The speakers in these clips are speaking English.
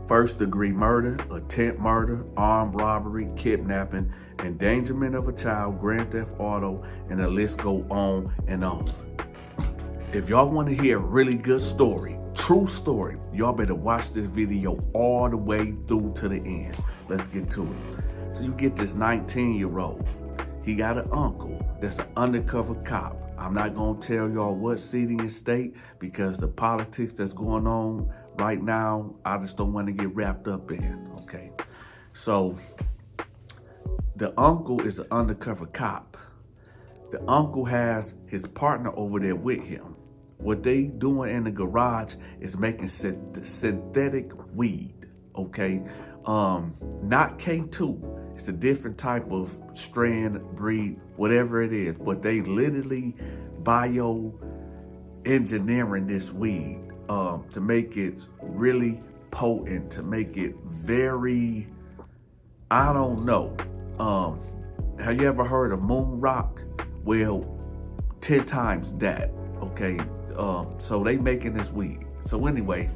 first-degree murder, attempt murder, armed robbery, kidnapping, endangerment of a child, grand theft auto, and the list go on and on. If y'all want to hear a really good story, true story, y'all better watch this video all the way through to the end. Let's get to it. So you get this 19-year-old. He got an uncle that's an undercover cop. I'm not going to tell y'all what city and state because the politics that's going on right now, I just don't want to get wrapped up in, okay? So the uncle is an undercover cop. The uncle has his partner over there with him. What they doing in the garage is making synthetic weed, okay? Not K2. It's a different type of strand, breed, whatever it is. But they literally bio-engineering this weed to make it really potent, to make it very, I don't know. Have you ever heard of moon rock? Well, 10 times that, okay? So they making this weed. So anyway,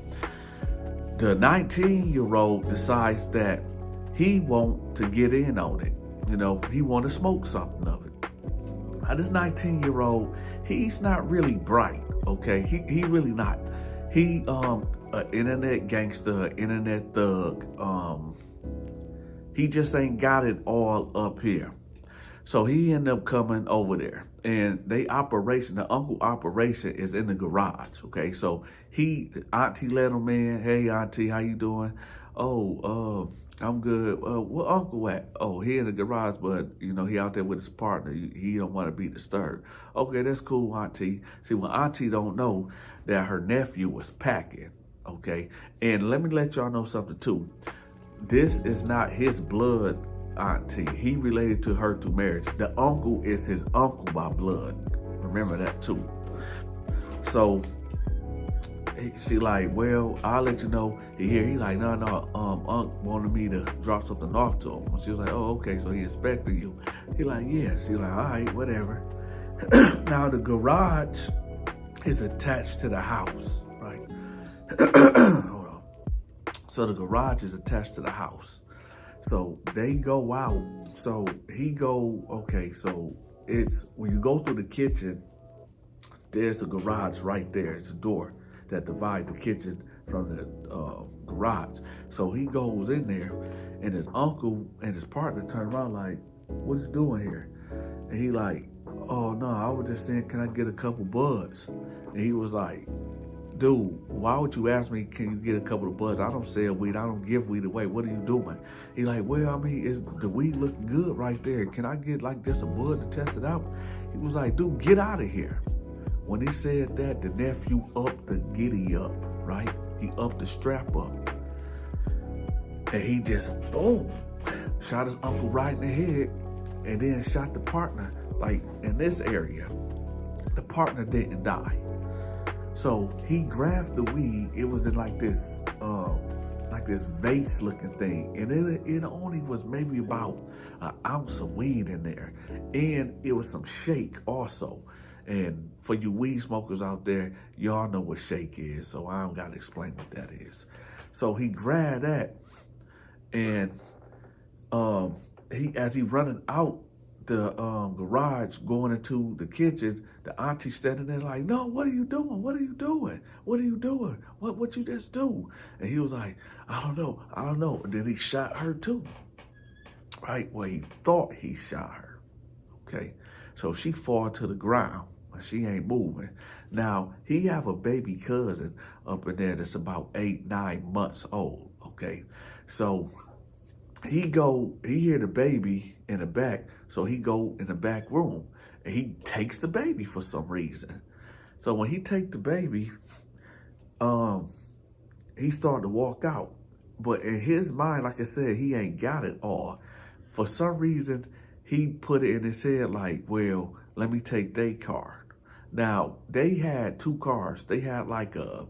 the 19-year-old decides that he want to get in on it. You know, he want to smoke something of it. Now, this 19-year-old, he's not really bright, okay? He really not. He an internet gangster, internet thug. He just ain't got it all up here. So he ended up coming over there, and the uncle operation is in the garage, okay? So auntie let him in. Hey, auntie, how you doing? Oh, I'm good. Where uncle at? Oh, he in the garage, but, you know, he out there with his partner. He don't want to be disturbed. Okay, that's cool, auntie. See, well, auntie don't know that her nephew was packing, okay? And let me let y'all know something, too. This is not his blood auntie. He related to her through marriage. The uncle is his uncle by blood. Remember that, too. So she like, well, I'll let you know. He like, no, Unc wanted me to drop something off to him. She was like, oh, okay, so he expected you. He like, yeah. She like, all right, whatever. Now the garage is attached to the house, right? Hold on. So the garage is attached to the house. So they go out. So he go, okay, so it's, when you go through the kitchen, there's a garage right there. It's a door that divide the kitchen from the garage. So he goes in there, and his uncle and his partner turn around like, what is he doing here? And he like, oh no, I was just saying, can I get a couple buds? And he was like, dude, why would you ask me, can you get a couple of buds? I don't sell weed, I don't give weed away. What are you doing? He like, well, I mean, is the weed looking good right there? Can I get like just a bud to test it out? He was like, dude, get out of here. When he said that, the nephew upped the giddy up, right? He upped the strap up. And he just, boom, shot his uncle right in the head, and then shot the partner, like in this area. The partner didn't die. So he grabbed the weed. It was in like this vase looking thing. And it only was maybe about an ounce of weed in there. And it was some shake also. And for you weed smokers out there, y'all know what shake is, so I don't gotta explain what that is. So he grabbed that, and as he running out the garage, going into the kitchen, the auntie standing there like, no, what are you doing? What are you doing? What are you doing? What you just do? And he was like, I don't know. And then he shot her too, right? Well, he thought he shot her, okay? So she fall to the ground. She ain't moving. Now, he have a baby cousin up in there that's about 8-9 months old, okay? So he hear the baby in the back, so he go in the back room, and he takes the baby for some reason. So when he take the baby, he started to walk out. But in his mind, like I said, he ain't got it all. For some reason, he put it in his head like, well, let me take their car. Now, they had two cars. They had like a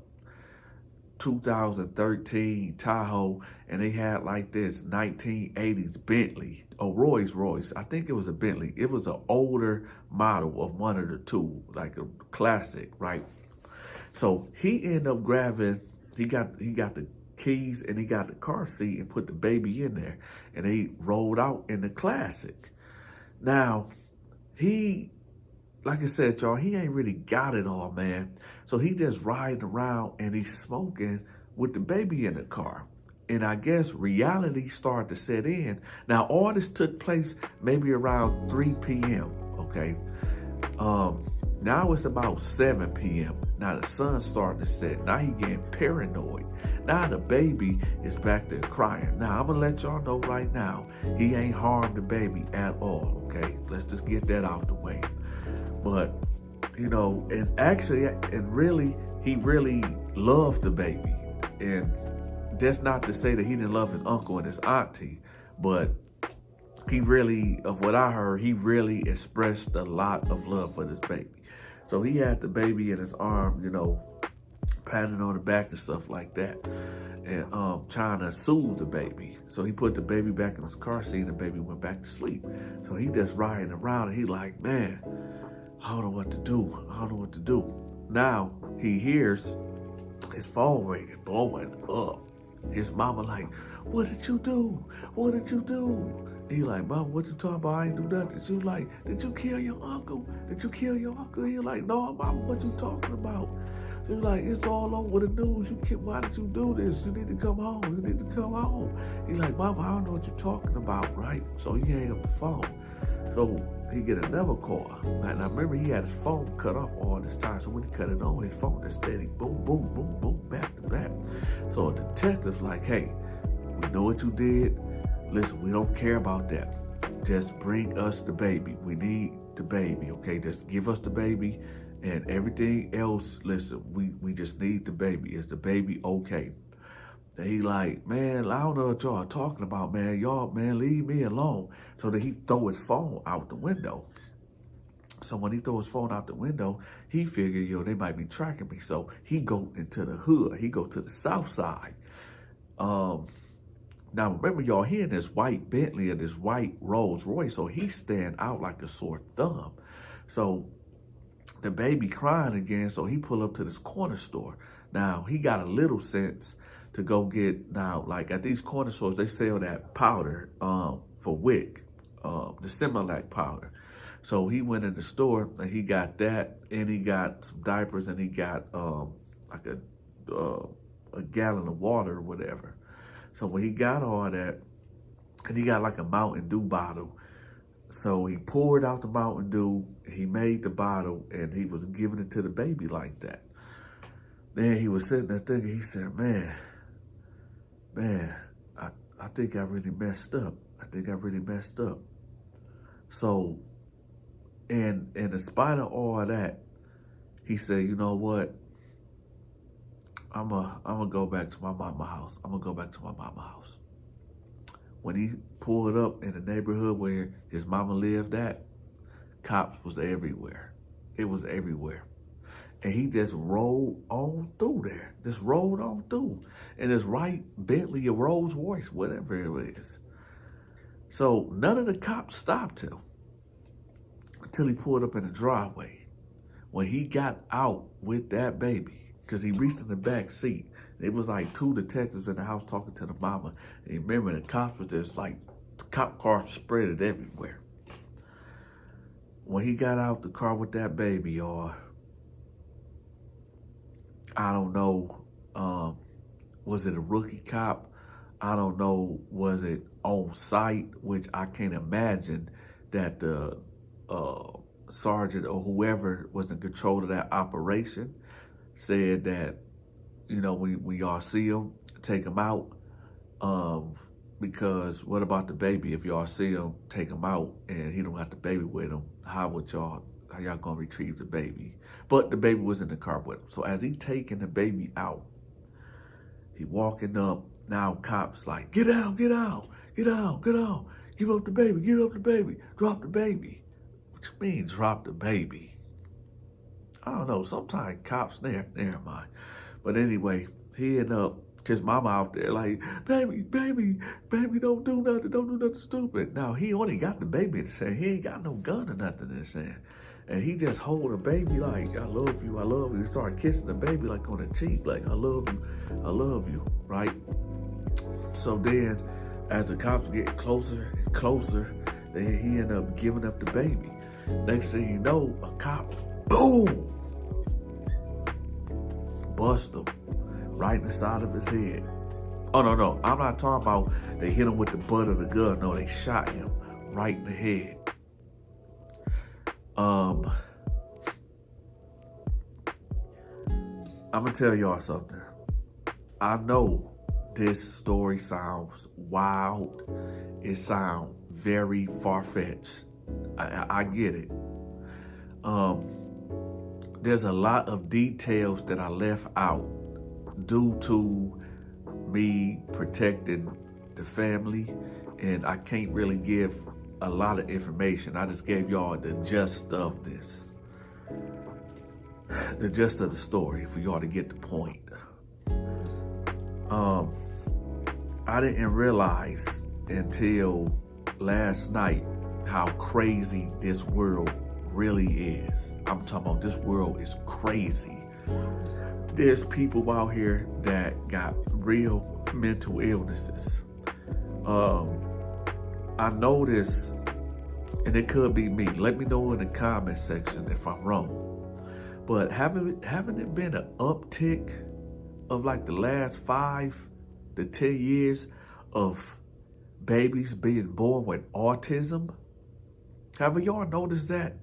2013 Tahoe, and they had like this 1980s Bentley, a Rolls Royce. I think it was a Bentley. It was an older model of one of the two, like a classic, right? So he ended up grabbing, he got the keys and he got the car seat and put the baby in there. And they rolled out in the Classic. Now, he, like I said, y'all, he ain't really got it all, man. So he just riding around and he's smoking with the baby in the car. And I guess reality started to set in. Now, all this took place maybe around 3 p.m., okay? Now it's about 7 p.m. Now the sun's starting to set. Now he getting paranoid. Now the baby is back there crying. Now I'm gonna let y'all know right now, he ain't harmed the baby at all, okay? Let's just get that out the way. But, you know, and actually, and really, he really loved the baby. And that's not to say that he didn't love his uncle and his auntie, but he really, of what I heard, he really expressed a lot of love for this baby. So he had the baby in his arm, you know, patting on the back and stuff like that, and trying to soothe the baby. So he put the baby back in his car seat and the baby went back to sleep. So he just riding around and he like, man, I don't know what to do. I don't know what to do. Now he hears his phone ringing, blowing up. His mama like, what did you do? What did you do? He like, Mom, what you talking about? I ain't do nothing. She was like, did you kill your uncle? Did you kill your uncle? He like, no, Mama, what you talking about? She was like, it's all over the news. Why did you do this? You need to come home. You need to come home. He like, Mama, I don't know what you're talking about, right? So he hang up the phone. So he get another call. Now remember, he had his phone cut off all this time. So when he cut it on, his phone is steady, boom, boom, boom, boom, back to back. So a detective's like, hey, we know what you did. Listen, we don't care about that. Just bring us the baby. We need the baby, okay? Just give us the baby and everything else. Listen, we just need the baby. Is the baby okay? And he like, man, I don't know what y'all are talking about, man. Y'all, man, leave me alone. So then he throw his phone out the window. So when he throw his phone out the window, he figured, yo, they might be tracking me. So he go into the hood. He go to the south side. Now, remember, y'all, he in this white Bentley and this white Rolls Royce, so he stand out like a sore thumb. So the baby crying again, so he pull up to this corner store. Now, he got a little sense to go get, now, like at these corner stores, they sell that powder for wick, the Similac powder. So he went in the store and he got that, and he got some diapers, and he got like a gallon of water or whatever. So when he got all that, and he got like a Mountain Dew bottle. So he poured out the Mountain Dew, he made the bottle, and he was giving it to the baby like that. Then he was sitting there thinking, he said, man, I think I really messed up. I think I really messed up. So, and in spite of all that, he said, you know what? I'm gonna go back to my mama's house. I'm gonna go back to my mama's house. When he pulled up in the neighborhood where his mama lived at, cops was everywhere. It was everywhere. And he just rolled on through there. Just rolled on through. And his right Bentley or Rolls Royce, whatever it is. So none of the cops stopped him until he pulled up in the driveway. When he got out with that baby, because he reached in the back seat. It was like 2 detectives in the house talking to the mama. And remember, the cops was just like, the cop cars spread it everywhere. When he got out the car with that baby, y'all, I don't know, was it a rookie cop? I don't know, was it on site, which I can't imagine that the sergeant or whoever was in control of that operation said that, you know, when y'all see him, take him out. Because what about the baby? If y'all see him, take him out, and he don't got the baby with him, how y'all gonna retrieve the baby? But the baby was in the car with him. So as he taking the baby out, he walking up. Now cops like, get out, get out, get out, get out. Give up the baby, give up the baby, drop the baby. What you mean drop the baby? I don't know, sometimes cops, never mind. But anyway, he ended up, his mama out there like, baby, don't do nothing stupid. Now, he only got the baby in his hand. He ain't got no gun or nothing in his hand. And he just hold the baby like, I love you, I love you. He started kissing the baby like on the cheek, like, I love you, right? So then, as the cops get closer and closer, then he ended up giving up the baby. Next thing you know, a cop, boom, bust him right in the side of his head. Oh, no, I'm not talking about they hit him with the butt of the gun. No, they shot him right in the head. I'm gonna tell y'all something. I know this story sounds wild. It sounds very far-fetched. I get it. There's a lot of details that I left out due to me protecting the family, and I can't really give a lot of information. I just gave y'all the gist of this. The gist of the story for y'all to get the point. I didn't realize until last night how crazy this world really is. I'm talking about this world is crazy. There's people out here that got real mental illnesses. I noticed, and it could be me. Let me know in the comment section if I'm wrong. But haven't it been an uptick of like the last 5 to 10 years of babies being born with autism? Have y'all noticed that?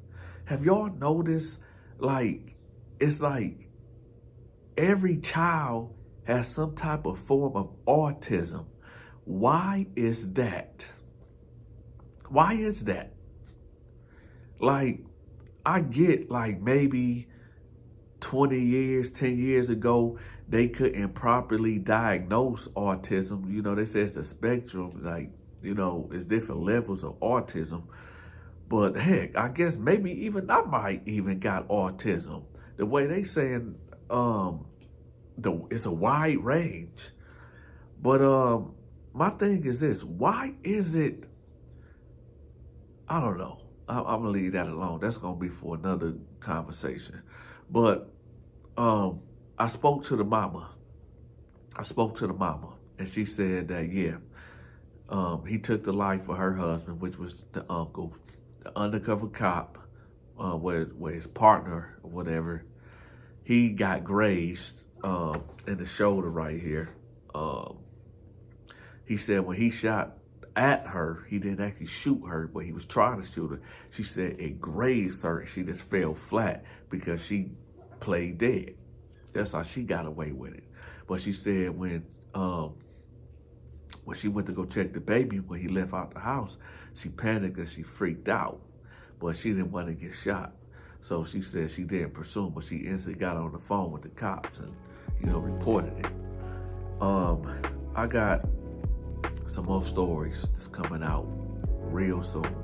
Have y'all noticed, like, it's like every child has some type of form of autism? Why is that? Why is that? Like, I get like maybe 20 years, 10 years ago, they couldn't properly diagnose autism. You know, they say it's a spectrum, like, you know, it's different levels of autism. But heck, I guess maybe even I might even got autism. The way they saying, it's a wide range. But my thing is this: why is it? I don't know. I'm gonna leave that alone. That's gonna be for another conversation. But I spoke to the mama. And she said that he took the life of her husband, which was the uncle, the undercover cop, where his partner or whatever. He got grazed in the shoulder right here. He said when he shot at her, he didn't actually shoot her, but he was trying to shoot her. She said it grazed her and she just fell flat because she played dead. That's how she got away with it. But she said when she went to go check the baby, when he left out the house, she panicked and she freaked out, but she didn't want to get shot. So she said she didn't pursue him, but she instantly got on the phone with the cops and, you know, reported it. I got some more stories that's coming out real soon.